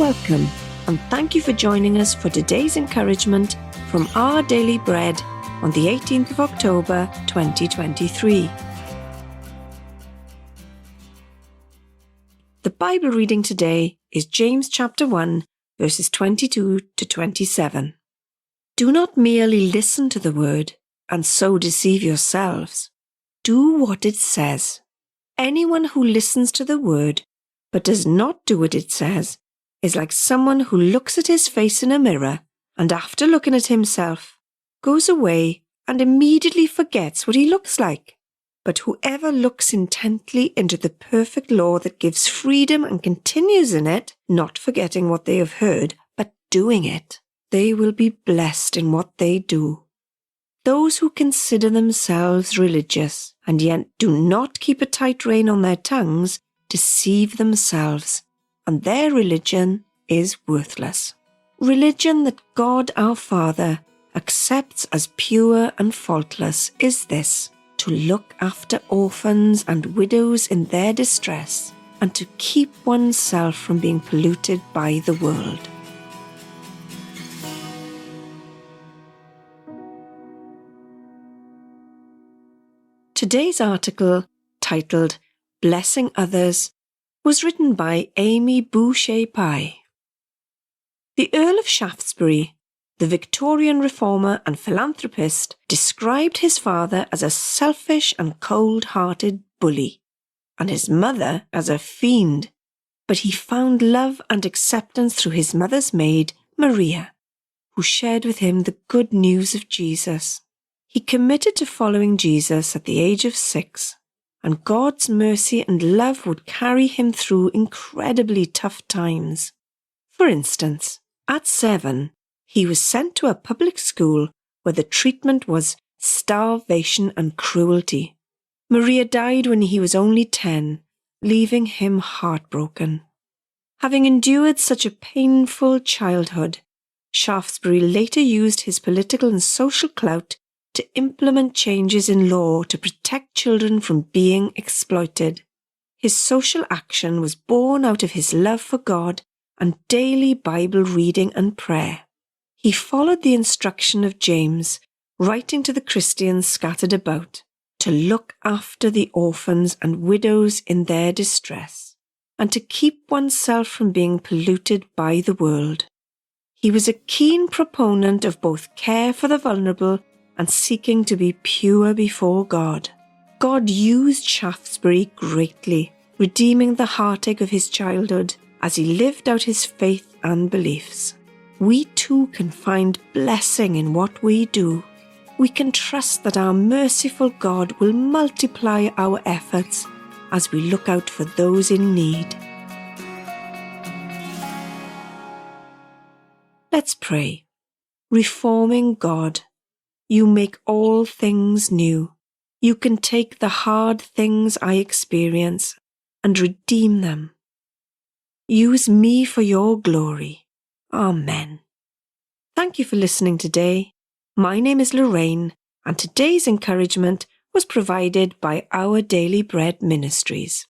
Welcome, and thank you for joining us for today's encouragement from Our Daily Bread on the 18th of October 2023. The Bible reading today is James chapter 1, verses 22 to 27. Do not merely listen to the word and so deceive yourselves. Do what it says. Anyone who listens to the word but does not do what it says is like someone who looks at his face in a mirror and after looking at himself goes away and immediately forgets what he looks like. But whoever looks intently into the perfect law that gives freedom and continues in it, not forgetting what they have heard, but doing it, they will be blessed in what they do. Those who consider themselves religious and yet do not keep a tight rein on their tongues deceive themselves, and their religion is worthless. Religion that God our Father accepts as pure and faultless is this: to look after orphans and widows in their distress, and to keep oneself from being polluted by the world. Today's article, titled Blessing Others, was written by Amy Boucher-Pye. The Earl of Shaftesbury, the Victorian reformer and philanthropist, described his father as a selfish and cold-hearted bully, and his mother as a fiend, but he found love and acceptance through his mother's maid, Maria, who shared with him the good news of Jesus. He committed to following Jesus at the age of 6, and God's mercy and love would carry him through incredibly tough times. For instance, at 7, he was sent to a public school where the treatment was starvation and cruelty. Maria died when he was only 10, leaving him heartbroken. Having endured such a painful childhood, Shaftesbury later used his political and social clout to implement changes in law to protect children from being exploited. His social action was born out of his love for God and daily Bible reading and prayer. He followed the instruction of James, writing to the Christians scattered about, to look after the orphans and widows in their distress, and to keep oneself from being polluted by the world. He was a keen proponent of both care for the vulnerable and seeking to be pure before God. God used Shaftesbury greatly, redeeming the heartache of his childhood as he lived out his faith and beliefs. We too can find blessing in what we do. We can trust that our merciful God will multiply our efforts as we look out for those in need. Let's pray. Reforming God, you make all things new. You can take the hard things I experience and redeem them. Use me for your glory. Amen. Thank you for listening today. My name is Lorraine, and today's encouragement was provided by Our Daily Bread Ministries.